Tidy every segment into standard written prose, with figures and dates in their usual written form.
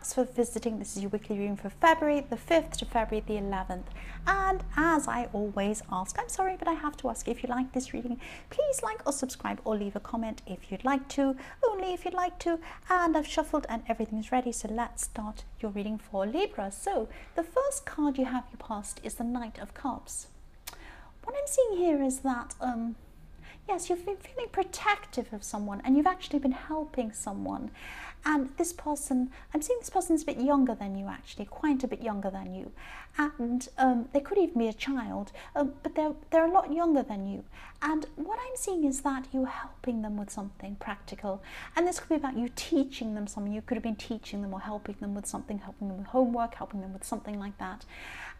Thanks for visiting. This is your weekly reading for February the 5th to February the 11th. And as I always ask, I'm sorry, but I have to ask, if you like this reading, please like or subscribe or leave a comment if you'd like to, only if you'd like to. And I've shuffled and everything's ready, so let's start your reading for Libra. So the first card you have your past is the Knight of Cups. What I'm seeing here is that yes, you've been feeling protective of someone and you've actually been helping someone. And this person, I'm seeing this person's a bit younger than you, actually, quite a bit younger than you. And they could even be a child, but they're a lot younger than you. And what I'm seeing is that you're helping them with something practical. And this could be about you teaching them something. You could have been teaching them or helping them with something, helping them with homework, helping them with something like that.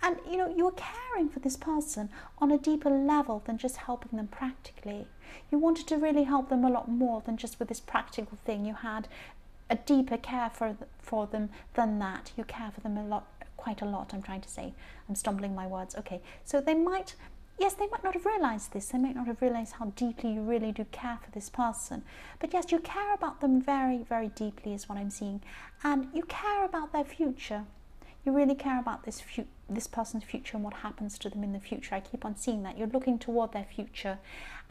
And, you know, you're caring for this person on a deeper level than just helping them practically. You wanted to really help them a lot more than just with this practical thing. You had a deeper care for them than that. You care for them a lot, quite a lot, I'm trying to say. I'm stumbling my words. Okay, so they might not have realized this. They might not have realized how deeply you really do care for this person. But yes, you care about them very, very deeply is what I'm seeing. And you care about their future. You really care about this person's future and what happens to them in the future. I keep on seeing that. You're looking toward their future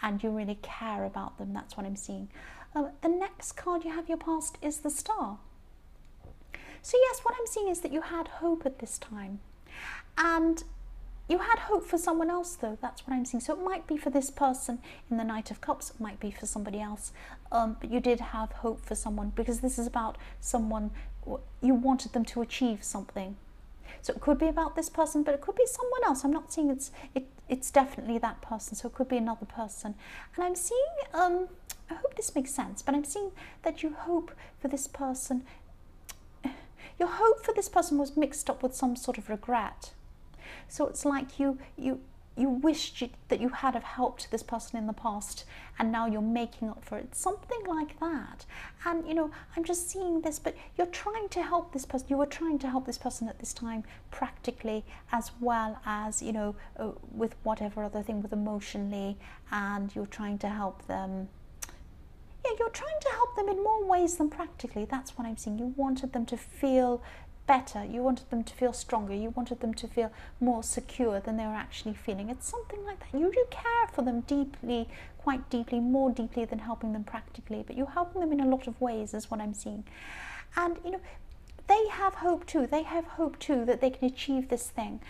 and you really care about them. That's what I'm seeing. The next card you have your past is the Star. So yes, what I'm seeing is that you had hope at this time. And you had hope for someone else, though. That's what I'm seeing. So it might be for this person in the Knight of Cups. It might be for somebody else. But you did have hope for someone, because this is about someone, you wanted them to achieve something. So it could be about this person, but it could be someone else. I'm not seeing it's definitely that person. So it could be another person. And I'm seeing, I hope this makes sense, but I'm seeing that you hope for this person. Your hope for this person was mixed up with some sort of regret. So it's like you wished that you had have helped this person in the past, and now you're making up for it. Something like that. And, you know, I'm just seeing this, but you're trying to help this person. You were trying to help this person at this time practically, as well as, you know, with whatever other thing, with emotionally, and you're trying to help them. Yeah, you're trying to help them in more ways than practically. That's what I'm seeing. You wanted them to feel better. You wanted them to feel stronger. You wanted them to feel more secure than they were actually feeling. It's something like that. You do care for them deeply, quite deeply, more deeply than helping them practically. But you're helping them in a lot of ways is what I'm seeing. And, you know, they have hope too. They have hope too that they can achieve this thing.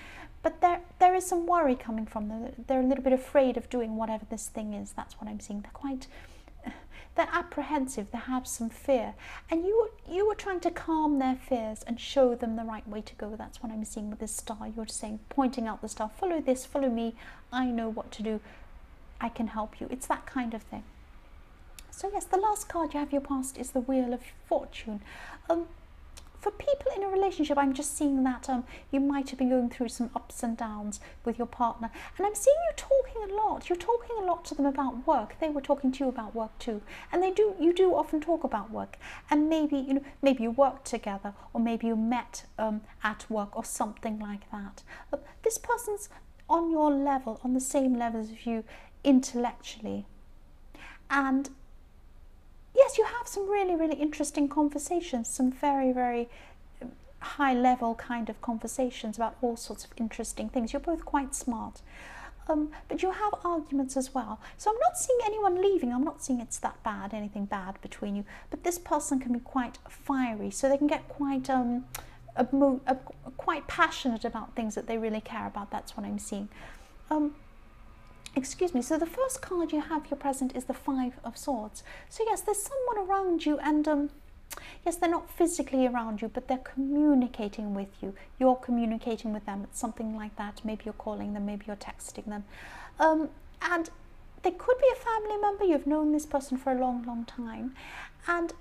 But there is some worry coming from them. They're a little bit afraid of doing whatever this thing is. That's what I'm seeing. They're apprehensive, they have some fear, and you were trying to calm their fears and show them the right way to go. That's what I'm seeing with this Star. You're saying, pointing out the Star, follow this, follow me, I know what to do, I can help you. It's that kind of thing. So yes, the last card you have your past is the Wheel of Fortune. For people in a relationship, I'm just seeing that you might have been going through some ups and downs with your partner. And I'm seeing you talking a lot. You're talking a lot to them about work. They were talking to you about work too. And you do often talk about work. And maybe, you know, maybe you worked together, or maybe you met at work or something like that. This person's on your level, on the same level as you intellectually. And yes, you have some really, really interesting conversations, some very, very high level kind of conversations about all sorts of interesting things. You're both quite smart. But you have arguments as well. So I'm not seeing anyone leaving. I'm not seeing it's that bad, anything bad between you. But this person can be quite fiery, so they can get quite quite passionate about things that they really care about. That's what I'm seeing. Excuse me, so the first card you have your present is the Five of Swords. So yes, there's someone around you, and yes, they're not physically around you, but they're communicating with you. You're communicating with them. It's something like that. Maybe you're calling them, maybe you're texting them. And they could be a family member. You've known this person for a long, long time. And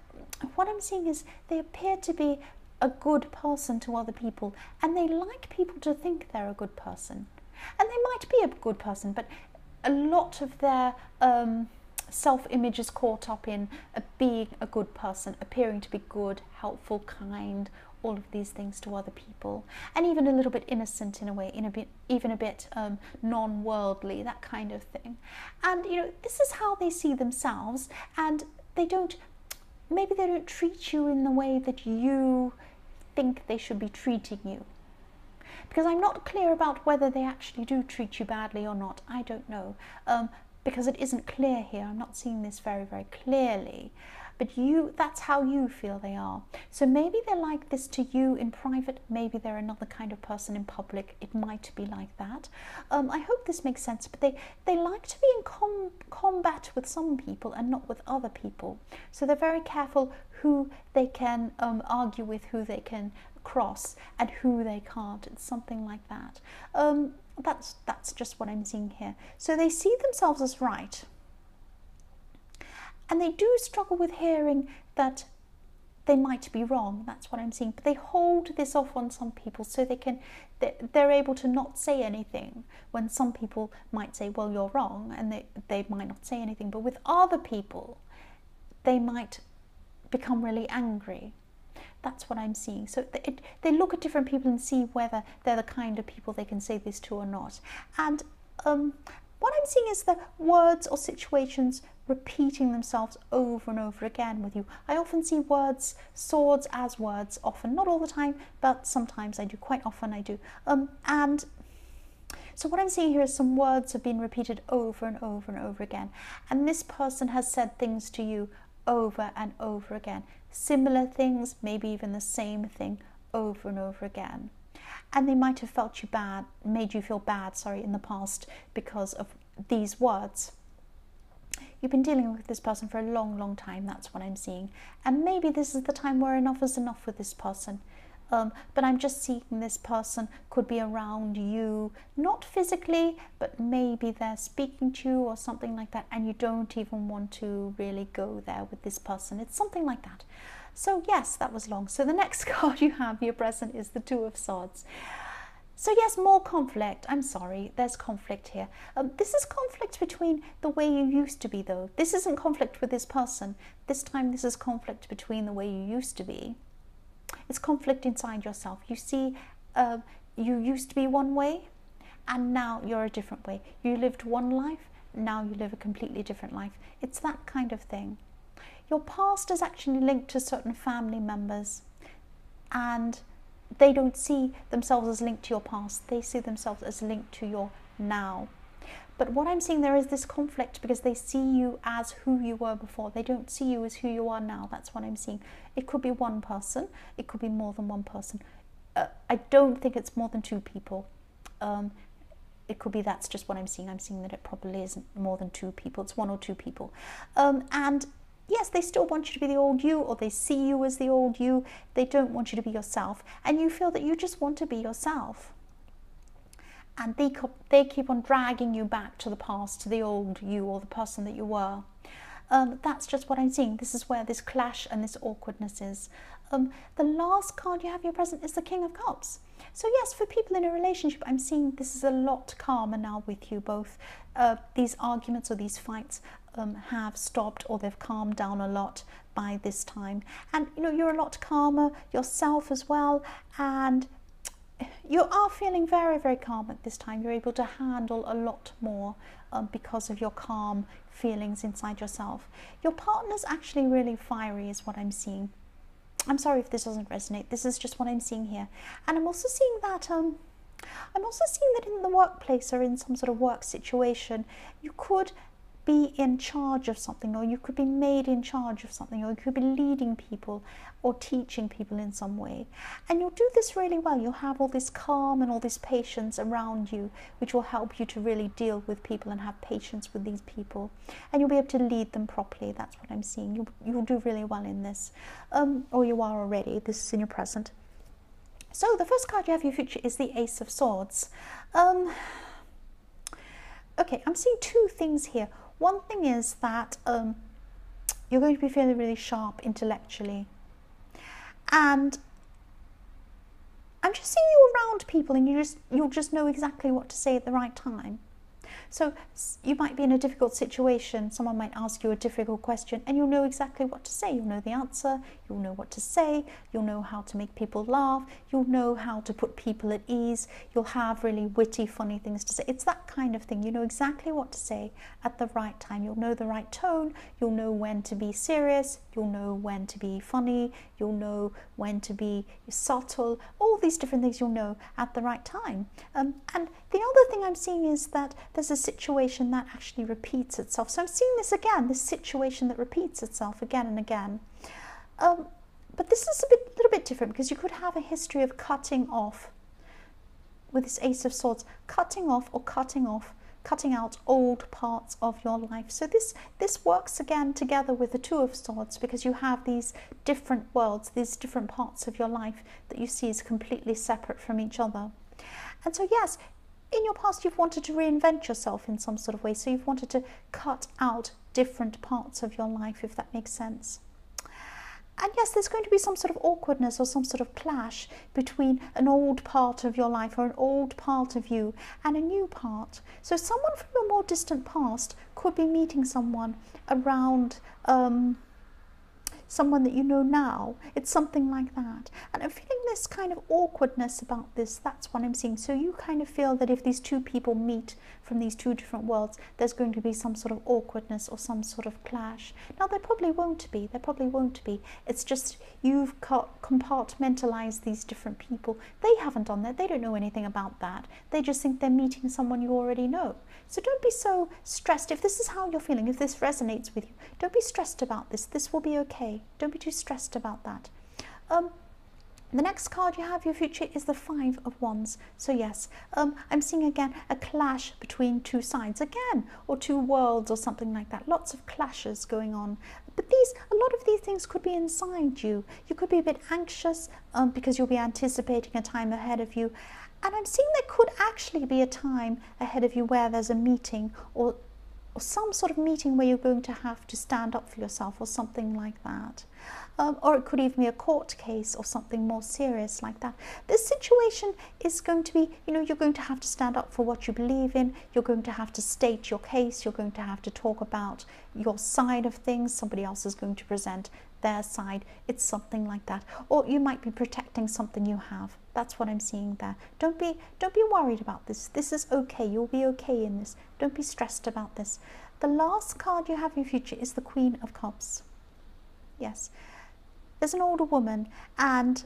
what I'm seeing is they appear to be a good person to other people, and they like people to think they're a good person. And they might be a good person, but a lot of their self-image is caught up in being a good person, appearing to be good, helpful, kind, all of these things to other people, and even a little bit innocent in a way, even a bit non-worldly, that kind of thing. And, you know, this is how they see themselves, and maybe they don't treat you in the way that you think they should be treating you. Because I'm not clear about whether they actually do treat you badly or not. I don't know. Because it isn't clear here. I'm not seeing this very, very clearly. But that's how you feel they are. So maybe they're like this to you in private. Maybe they're another kind of person in public. It might be like that. I hope this makes sense. But they like to be in combat with some people and not with other people. So they're very careful who they can argue with, who they can cross, and who they can't. It's something like that. That's just what I'm seeing here. So they see themselves as right. And they do struggle with hearing that they might be wrong. That's what I'm seeing. But they hold this off on some people, so they're able to not say anything when some people might say, well, you're wrong, and they might not say anything. But with other people, they might become really angry. That's what I'm seeing. So they look at different people and see whether they're the kind of people they can say this to or not. And what I'm seeing is the words or situations repeating themselves over and over again with you. I often see words, swords as words, often, not all the time, but sometimes I do, quite often I do. And so what I'm seeing here is some words have been repeated over and over and over again. And this person has said things to you over and over again. Similar things, maybe even the same thing over and over again. And they might have felt you bad, made you feel bad, in the past because of these words. You've been dealing with this person for a long, long time. That's what I'm seeing. And maybe this is the time where enough is enough with this person. But I'm just seeing this person could be around you, not physically, but maybe they're speaking to you or something like that, and you don't even want to really go there with this person. It's something like that. So yes, that was long. So the next card you have, your present, is the Two of Swords. So yes, more conflict. I'm sorry, there's conflict here. This is conflict between the way you used to be, though. This isn't conflict with this person. This time this is conflict between the way you used to be. It's conflict inside yourself. You see, you used to be one way, and now you're a different way. You lived one life, now you live a completely different life. It's that kind of thing. Your past is actually linked to certain family members, and they don't see themselves as linked to your past. They see themselves as linked to your now. But what I'm seeing, there is this conflict because they see you as who you were before. They don't see you as who you are now. That's what I'm seeing. It could be one person. It could be more than one person. I don't think it's more than two people. It could be, that's just what I'm seeing. I'm seeing that it probably isn't more than two people. It's one or two people. And yes, they still want you to be the old you, or they see you as the old you. They don't want you to be yourself. And you feel that you just want to be yourself. And they keep on dragging you back to the past, to the old you or the person that you were. That's just what I'm seeing. This is where this clash and this awkwardness is. The last card you have your present is the King of Cups. So yes, for people in a relationship, I'm seeing this is a lot calmer now with you both. These arguments or these fights have stopped, or they've calmed down a lot by this time. And you're a lot calmer yourself as well, and you are feeling very, very calm at this time. You're able to handle a lot more because of your calm feelings inside yourself. Your partner's actually really fiery is what I'm seeing. I'm sorry if this doesn't resonate. This is just what I'm seeing here. And I'm also seeing that in the workplace or in some sort of work situation, you could be in charge of something, or you could be made in charge of something, or you could be leading people or teaching people in some way. And you'll do this really well. You'll have all this calm and all this patience around you, which will help you to really deal with people and have patience with these people. And you'll be able to lead them properly. That's what I'm seeing. You'll do really well in this. Or you are already. This is in your present. So the first card you have for your future is the Ace of Swords. Okay, I'm seeing two things here. One thing is that you're going to be feeling really sharp intellectually. And I'm just seeing you around people, and you'll just know exactly what to say at the right time. So you might be in a difficult situation. Someone might ask you a difficult question and you'll know exactly what to say. You'll know the answer, you'll know what to say, you'll know how to make people laugh, you'll know how to put people at ease, you'll have really witty, funny things to say. It's that kind of thing. You know exactly what to say at the right time. You'll know the right tone, you'll know when to be serious, you'll know when to be funny, you'll know when to be subtle, all these different things you'll know at the right time. And the other thing I'm seeing is that there's a situation that actually repeats itself. So I'm seeing this again, this situation that repeats itself again and again. But this is a little bit different, because you could have a history of cutting off, with this Ace of Swords, cutting off or cutting out old parts of your life. So this works again together with the Two of Swords, because you have these different worlds, these different parts of your life that you see as completely separate from each other. And so yes, in your past you've wanted to reinvent yourself in some sort of way. So you've wanted to cut out different parts of your life, if that makes sense. And yes, there's going to be some sort of awkwardness or some sort of clash between an old part of your life or an old part of you and a new part. So someone from a more distant past could be meeting someone around someone that you know now. It's something like that. And I'm feeling this kind of awkwardness about this. That's what I'm seeing. So you kind of feel that if these two people meet from these two different worlds, there's going to be some sort of awkwardness or some sort of clash. Now, there probably won't be. There probably won't be. It's just you've compartmentalized these different people. They haven't done that. They don't know anything about that. They just think they're meeting someone you already know. So don't be so stressed. If this is how you're feeling, if this resonates with you, don't be stressed about this. This will be okay. Don't be too stressed about that. The next card you have, your future, is the Five of Wands. So yes, I'm seeing again a clash between two sides again, or two worlds or something like that. Lots of clashes going on. But a lot of these things could be inside you. You could be a bit anxious because you'll be anticipating a time ahead of you. And I'm seeing there could actually be a time ahead of you where there's a meeting or some sort of meeting where you're going to have to stand up for yourself or something like that. Or it could even be a court case or something more serious like that. This situation is going to be, you're going to have to stand up for what you believe in. You're going to have to state your case. You're going to have to talk about your side of things. Somebody else is going to present their side. It's something like that. Or you might be protecting something you have. That's what I'm seeing there. Don't be worried about this. This is okay. You'll be okay in this. Don't be stressed about this. The last card you have in your future is the Queen of Cups. Yes. There's an older woman and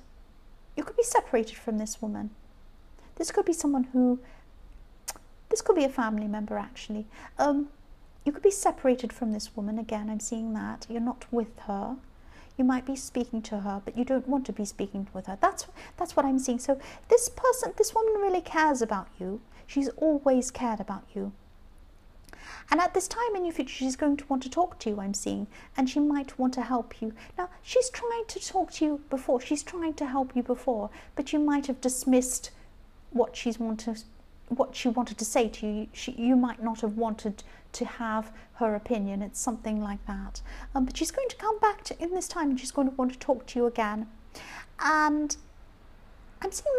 you could be separated from this woman. This could be someone this could be a family member actually. You could be separated from this woman. Again, I'm seeing that. You're not with her. You might be speaking to her, but you don't want to be speaking with her. That's what I'm seeing. So this woman really cares about you. She's always cared about you. And at this time in your future, she's going to want to talk to you, I'm seeing, and she might want to help you. Now, she's trying to talk to you before. She's trying to help you before, but you might have dismissed what she wanted to say to you. You might not have wanted to have her opinion. It's something like that. But she's going to come back in this time, and she's going to want to talk to you again. And I'm seeing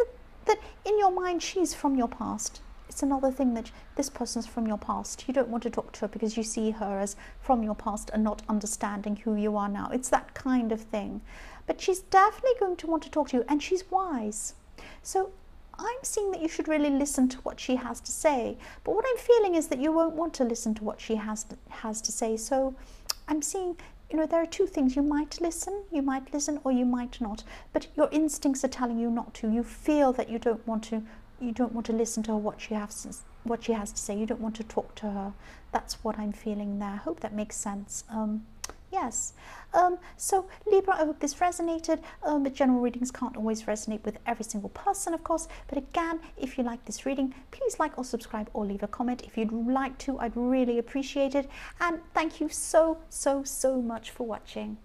that in your mind, she's from your past. It's another thing that this person's from your past. You don't want to talk to her because you see her as from your past and not understanding who you are now. It's that kind of thing. But she's definitely going to want to talk to you, and she's wise. So I'm seeing that you should really listen to what she has to say. But what I'm feeling is that you won't want to listen to what she has to say. So I'm seeing, there are two things. You might listen, or you might not. But your instincts are telling you not to. You feel that you don't want to listen to her, what she has to say. You don't want to talk to her. That's what I'm feeling there. I hope that makes sense. Yes. So Libra, I hope this resonated. But general readings can't always resonate with every single person, of course. But again, if you like this reading, please like or subscribe or leave a comment. If you'd like to, I'd really appreciate it. And thank you so much for watching.